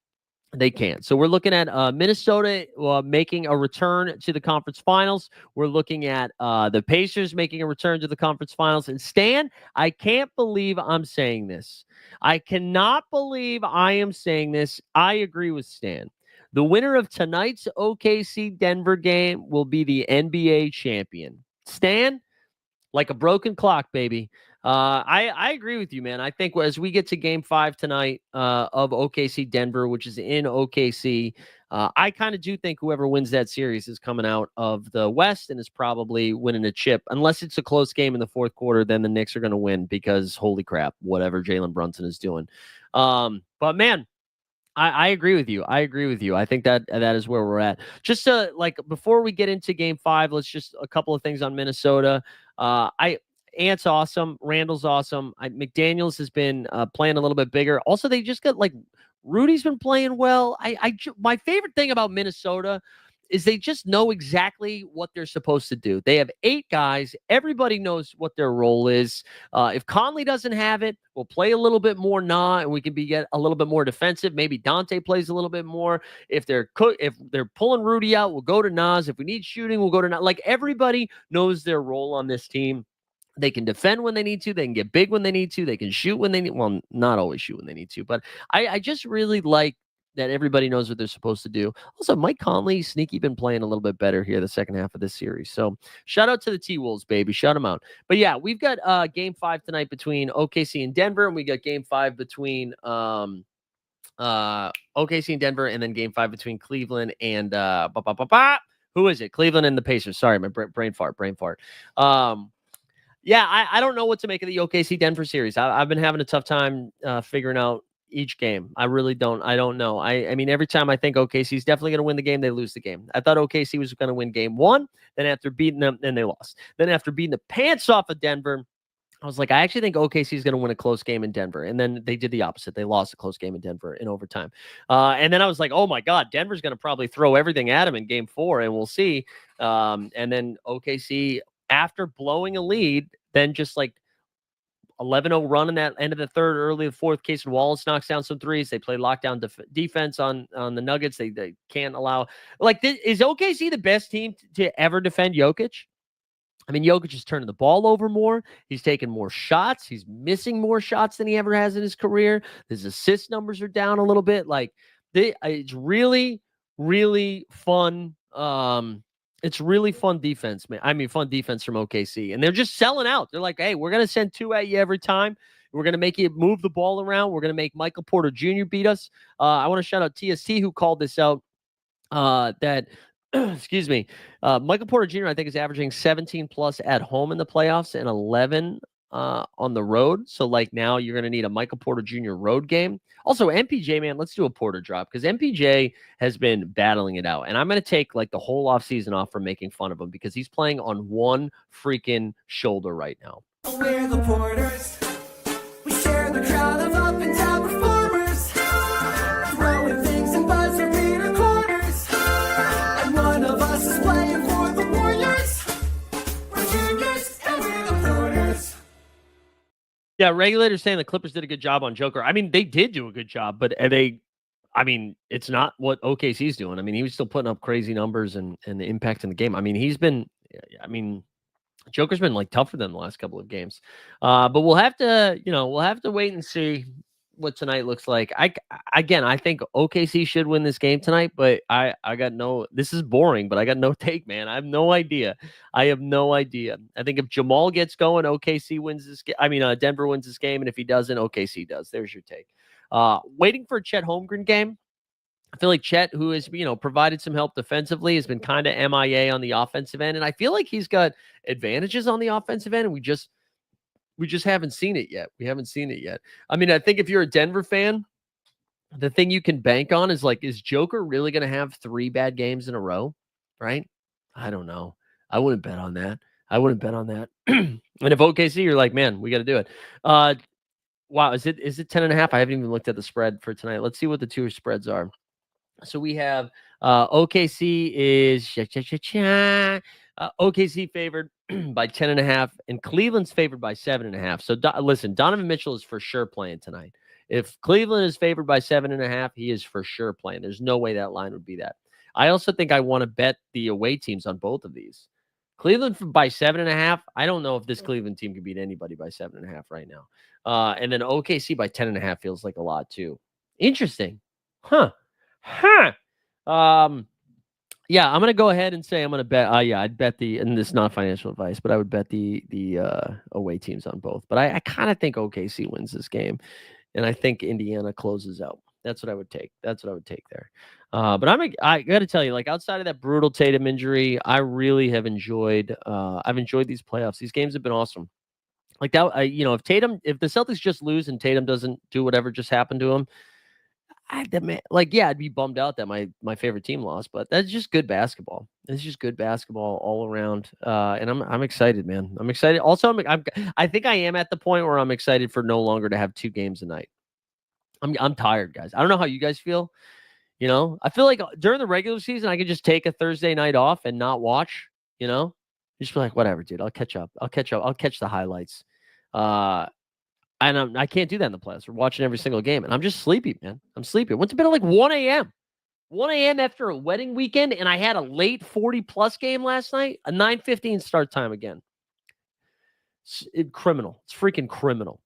They can't. So we're looking at Minnesota making a return to the conference finals. We're looking at the Pacers making a return to the conference finals. And Stan, I can't believe I'm saying this. I cannot believe I am saying this. I agree with Stan. The winner of tonight's OKC Denver game will be the NBA champion. Stan, like a broken clock, baby. I agree with you, man. I think as we get to Game 5 tonight of OKC Denver, which is in OKC, I kind of do think whoever wins that series is coming out of the West and is probably winning a chip. Unless it's a close game in the fourth quarter, then the Knicks are going to win because, holy crap, whatever Jalen Brunson is doing. But, man, I agree with you. I think that is where we're at. Just to, before we get into Game 5, let's just a couple of things on Minnesota. Ant's awesome. Randall's awesome. McDaniels has been playing a little bit bigger. Also, they just got Rudy's been playing well. My favorite thing about Minnesota is they just know exactly what they're supposed to do. They have 8 guys. Everybody knows what their role is. If Conley doesn't have it, we'll play a little bit more and we can get a little bit more defensive. Maybe Dante plays a little bit more. If they're pulling Rudy out, we'll go to Nas. If we need shooting, we'll go to Nas. Everybody knows their role on this team. They can defend when they need to. They can get big when they need to. They can shoot when they need. Well, not always shoot when they need to, but I just really like that everybody knows what they're supposed to do. Also, Mike Conley, sneaky, been playing a little bit better here the second half of this series. So shout out to the T-Wolves, baby. Shout them out. But yeah, we've got Game 5 tonight between OKC and Denver, and we got Game 5 between OKC and Denver, and then Game 5 between Cleveland and who is it? Cleveland and the Pacers. Sorry, my brain fart. Yeah, I don't know what to make of the OKC Denver series. I've been having a tough time figuring out each game. I really don't. I don't know. I mean, every time I think OKC's definitely going to win the game, they lose the game. I thought OKC was going to win Game 1. Then after beating them, then they lost. Then after beating the pants off of Denver, I was like, I actually think OKC is going to win a close game in Denver. And then they did the opposite. They lost a close game in Denver in overtime. And then I was like, oh, my God, Denver's going to probably throw everything at them in Game 4, and we'll see. And then OKC, after blowing a lead, then just 11-0 run in that end of the third, early the fourth. Casey Wallace knocks down some threes. They play lockdown defense on the Nuggets. They can't allow. Is OKC the best team to ever defend Jokic? I mean, Jokic is turning the ball over more. He's taking more shots. He's missing more shots than he ever has in his career. His assist numbers are down a little bit. It's really, really fun. It's really fun defense, man. I mean, fun defense from OKC. And they're just selling out. They're like, hey, we're going to send 2 at you every time. We're going to make you move the ball around. We're going to make Michael Porter Jr. beat us. I want to shout out TST who called this out. Excuse me. Michael Porter Jr., I think, is averaging 17 plus at home in the playoffs and 11 on the road. So like now you're going to need a Michael Porter Jr. road game. Also, MPJ, man, let's do a Porter drop because MPJ has been battling it out. And I'm going to take like the whole offseason off from making fun of him because he's playing on one freaking shoulder right now. We're the Porters. We share the crowd of up and down performers. Throwing things and buzzer beater corners. And one of us is playing for the Warriors. We're juniors and we're the Porters. Yeah, regulators saying the Clippers did a good job on Joker. I mean, they did do a good job, but it's not what OKC's doing. I mean, he was still putting up crazy numbers and the impact in the game. I mean, Joker's been like tougher than the last couple of games. But we'll have to wait and see what tonight looks like. I think OKC should win this game tonight, but this is boring, but I got no take, man. I have no idea. I think if Jamal gets going, OKC wins this game. Denver wins this game. And if he doesn't, OKC does. There's your take. Waiting for a Chet Holmgren game. I feel like Chet, who has, provided some help defensively, has been kind of MIA on the offensive end. And I feel like he's got advantages on the offensive end. And we just haven't seen it yet. I mean, I think if you're a Denver fan, the thing you can bank on is like, is Joker really going to have 3 bad games in a row? Right? I don't know. I wouldn't bet on that. And if OKC, you're like, man, we got to do it. Wow. Is it 10.5? I haven't even looked at the spread for tonight. Let's see what the 2 spreads are. So we have OKC is OKC favored by 10.5, and Cleveland's favored by 7.5. So listen, Donovan Mitchell is for sure playing tonight. If Cleveland is favored by 7.5, he is for sure playing. There's no way that line would be that. I also think I want to bet the away teams on both of these. Cleveland by 7.5. I don't know if this Cleveland team can beat anybody by 7.5 right now. And then OKC by 10.5 feels like a lot too. Interesting. Huh. Yeah, I'm gonna go ahead and say I'm gonna bet. I'd bet and this is not financial advice, but I would bet the away teams on both. But I kind of think OKC wins this game, and I think Indiana closes out. That's what I would take. There. But I got to tell you, like outside of that brutal Tatum injury, I really have enjoyed. I've enjoyed these playoffs. These games have been awesome. Like that, if the Celtics just lose and Tatum doesn't do whatever just happened to him. I'd be bummed out that my favorite team lost, but that's just good basketball. It's just good basketball all around, and I'm excited, man. I'm excited. Also, I think I am at the point where I'm excited for no longer to have 2 games a night. I'm tired, guys. I don't know how you guys feel. I feel like during the regular season, I could just take a Thursday night off and not watch. Just be like, whatever, dude. I'll catch up. I'll catch the highlights. And I can't do that in the playoffs. We're watching every single game, and I'm just sleepy, man. I'm sleepy. Went to bed at like 1 a.m. 1 a.m. after a wedding weekend, and I had a late 40-plus game last night, a 9:15 start time again. It's criminal. It's freaking criminal.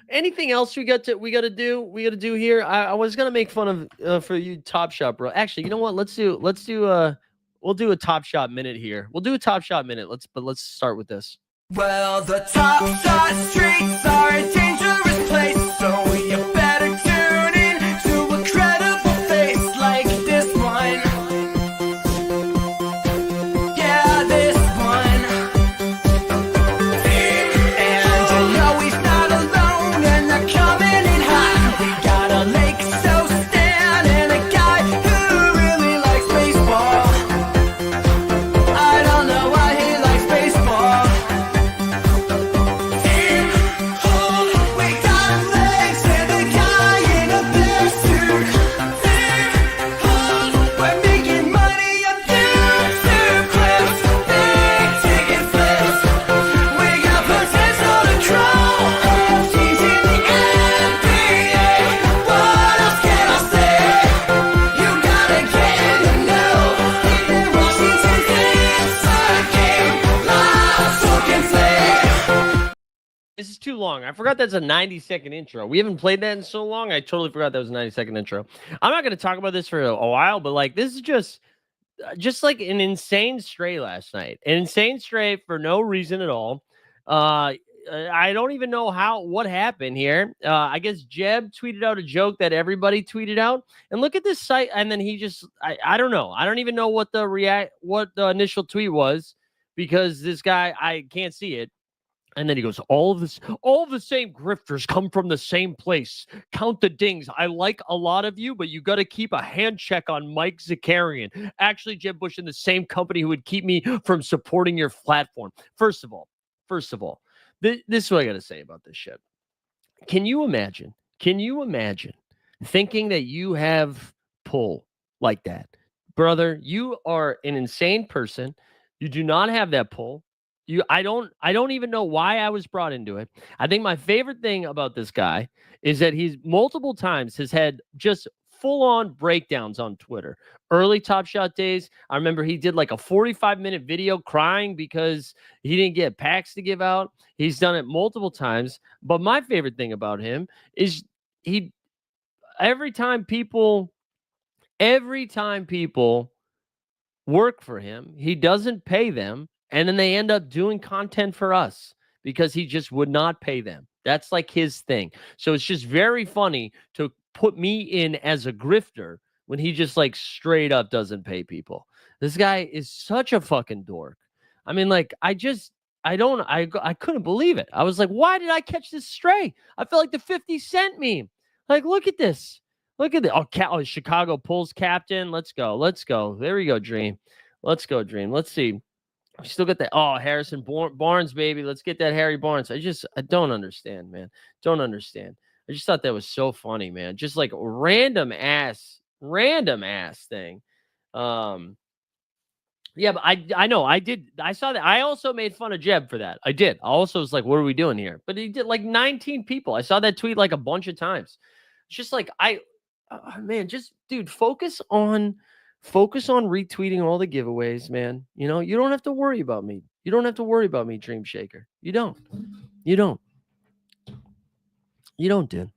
Anything else we got to do here? I was gonna make fun of for you Top Shot, bro. Actually, you know what? We'll do a Top Shot minute here. We'll do a Top Shot minute. Let's start with this. Well, the Top Shot streets are a dangerous place, so you better tune in to a credible face like this one. Yeah, this one. And you know he's not alone, and they're coming in hot. We got a Lake So Stan and a guy who really likes baseball. I don't know why he likes baseball. This is too long. I forgot that's a 90-second intro. We haven't played that in so long. I totally forgot that was a 90-second intro. I'm not going to talk about this for a while, but like this is just like an insane stray last night. An insane stray for no reason at all. I don't even know what happened here. I guess Jeb tweeted out a joke that everybody tweeted out. And look at this site. And then he just I don't know. I don't even know what the initial tweet was. because this guy, I can't see it. And then he goes, all the same grifters come from the same place. Count the dings. I like a lot of you, but you got to keep a hand check on Mike Zakarian. Actually, Jeb Bush in the same company who would keep me from supporting your platform. First of all, this is what I got to say about this shit. Can you imagine thinking that you have pull like that? Brother, you are an insane person. You do not have that pull. I don't even know why I was brought into it. I think my favorite thing about this guy is that he's multiple times has had just full-on breakdowns on Twitter. Early Top Shot days, I remember he did like a 45-minute video crying because he didn't get packs to give out. He's done it multiple times. But my favorite thing about him is every time people work for him, he doesn't pay them. And then they end up doing content for us because he just would not pay them. That's like his thing. So it's just very funny to put me in as a grifter when he just like straight up doesn't pay people. This guy is such a fucking dork. I mean, like, I couldn't believe it. I was like, why did I catch this stray? I felt like the 50 Cent meme. Like, look at this. Look at that. Oh, Chicago Bulls captain. Let's go. There we go, Dream. Let's go, Dream. Let's see. We still got that. Oh, Harrison Barnes, baby. Let's get that Harry Barnes. I don't understand, man. Don't understand. I just thought that was so funny, man. Just like random ass thing. Yeah, but I know I did. I saw that. I also made fun of Jeb for that. I did. I also was like, what are we doing here? But he did like 19 people. I saw that tweet like a bunch of times. It's just like, man, just dude, focus on retweeting all the giveaways, man. You know, you don't have to worry about me. You don't have to worry about me, Dream Shaker. You don't, dude.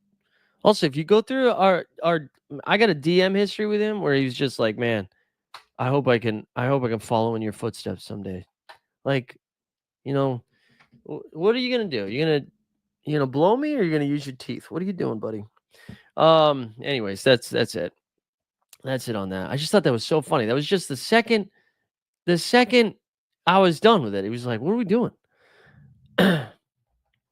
Also, if you go through I got a DM history with him where he's just like, man, I hope I can follow in your footsteps someday. Like, you know, what are you gonna do? You gonna blow me or you gonna use your teeth? What are you doing, buddy? Anyways, that's it. That's it on that. I just thought that was so funny. That was just the second I was done with it. He was like, what are we doing?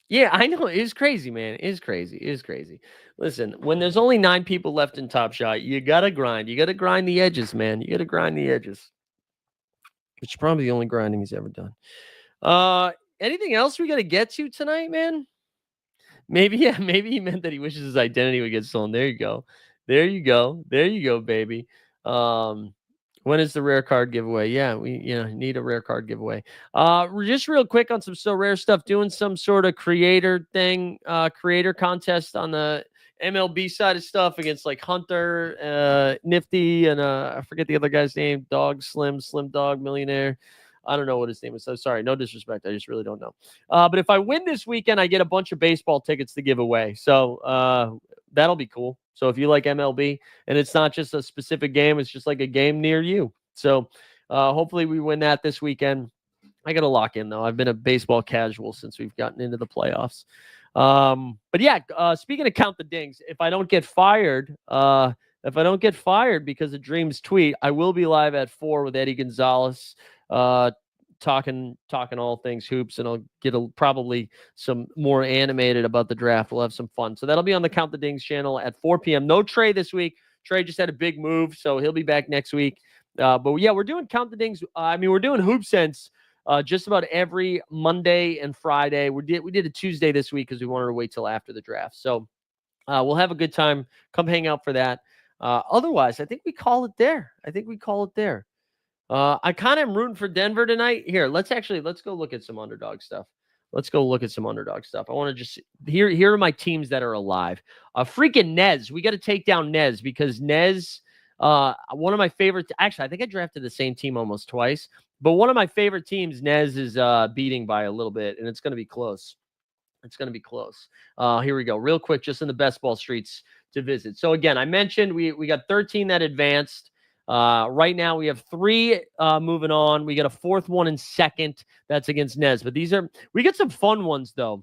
Yeah, I know. It was crazy, man. It is crazy. Listen, when there's only 9 people left in Top Shot, you got to grind. You got to grind the edges, man. You got to grind the edges. Which is probably the only grinding he's ever done. Anything else we got to get to tonight, man? Maybe he meant that he wishes his identity would get stolen. There you go, baby. When is the rare card giveaway? Yeah, we need a rare card giveaway. Just real quick on some SORARE stuff, doing some sort of creator thing, creator contest on the MLB side of stuff against like Hunter, Nifty, and I forget the other guy's name, Slim Dog Millionaire. I don't know what his name is. So sorry, no disrespect. I just really don't know. But if I win this weekend, I get a bunch of baseball tickets to give away. So that'll be cool. So if you like MLB and it's not just a specific game, it's just like a game near you. So hopefully we win that this weekend. I got to lock in, though. I've been a baseball casual since we've gotten into the playoffs. But yeah, speaking of count the dings, if I don't get fired because of Dream's tweet, I will be live at 4 with Eddie Gonzalez, talking all things hoops, and I'll get probably some more animated about the draft. We'll have some fun. So that'll be on the Count the Dings channel at 4 p.m. No Trey this week. Trey just had a big move, so he'll be back next week. But yeah, we're doing Count the Dings. We're doing Hoop Sense just about every Monday and Friday. We did a Tuesday this week because we wanted to wait till after the draft. So we'll have a good time. Come hang out for that. Otherwise, I think we call it there. I kind of am rooting for Denver tonight. Here, let's go look at some underdog stuff. I want to just here are my teams that are alive. Freaking Nez. We got to take down Nez because Nez, one of my favorite. Actually, I think I drafted the same team almost twice, but one of my favorite teams, Nez, is beating by a little bit, and it's going to be close. Here we go. Real quick, just in the best ball streets to visit. So again, I mentioned we got 13 that advanced. Right now we have 3 moving on. We got a 4th one in second. That's against Nez. But we get some fun ones though.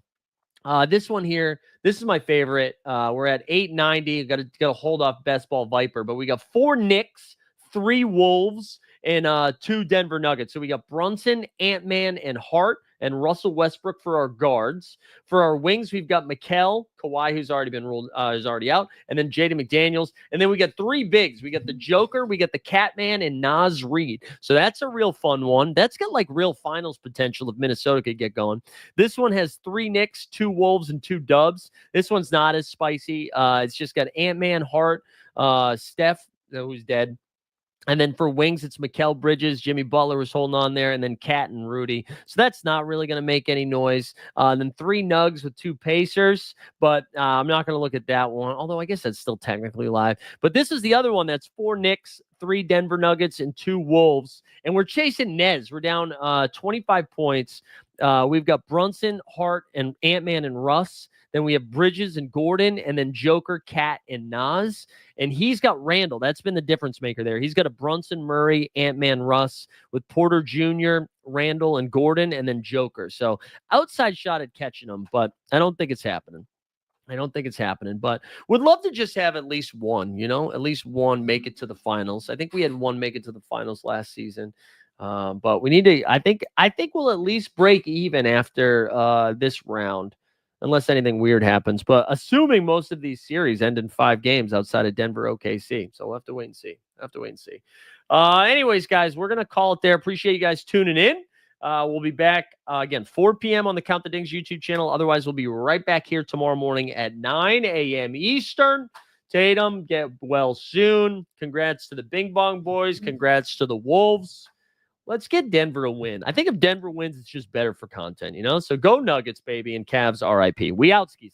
This one here, this is my favorite. We're at 890. Got to hold off Best Ball Viper, but we got 4 Knicks, 3 Wolves, and 2 Denver Nuggets. So we got Brunson, Ant-Man, and Hart, and Russell Westbrook for our guards. For our wings, we've got Mikal, Kawhi, who's already been ruled, is already out, and then Jaden McDaniels. And then we got 3 bigs. We got the Joker, we got the Catman, and Naz Reid. So that's a real fun one. That's got like real finals potential if Minnesota could get going. This one has 3 Knicks, 2 Wolves, and 2 Dubs. This one's not as spicy. It's just got Ant-Man, Hart, Steph, who's dead. And then for wings, it's Mikal Bridges, Jimmy Butler was holding on there, and then Cat and Rudy. So that's not really going to make any noise. And then 3 Nugs with 2 Pacers, but I'm not going to look at that one, although I guess that's still technically live. But this is the other one that's 4 Knicks, 3 Denver Nuggets, and 2 Wolves. And we're chasing Nez. We're down 25 points. We've got Brunson, Hart, and Ant-Man and Russ. Then we have Bridges and Gordon, and then Joker, Cat, and Naz. And he's got Randall. That's been the difference maker there. He's got a Brunson, Murray, Ant-Man, Russ with Porter Jr., Randall, and Gordon, and then Joker. So outside shot at catching them, but I don't think it's happening. But would love to just have at least one, at least one make it to the finals. I think we had one make it to the finals last season. But we need to, I think we'll at least break even after this round, unless anything weird happens. But assuming most of these series end in 5 games outside of Denver, OKC. So we'll have to wait and see. Anyways, guys, we're going to call it there. Appreciate you guys tuning in. We'll be back again, 4 p.m. on the Count the Dings YouTube channel. Otherwise, we'll be right back here tomorrow morning at 9 a.m. Eastern. Tatum, get well soon. Congrats to the Bing Bong Boys. Congrats to the Wolves. Let's get Denver a win. I think if Denver wins, it's just better for content, So go Nuggets, baby, and Cavs, RIP. We out, skis.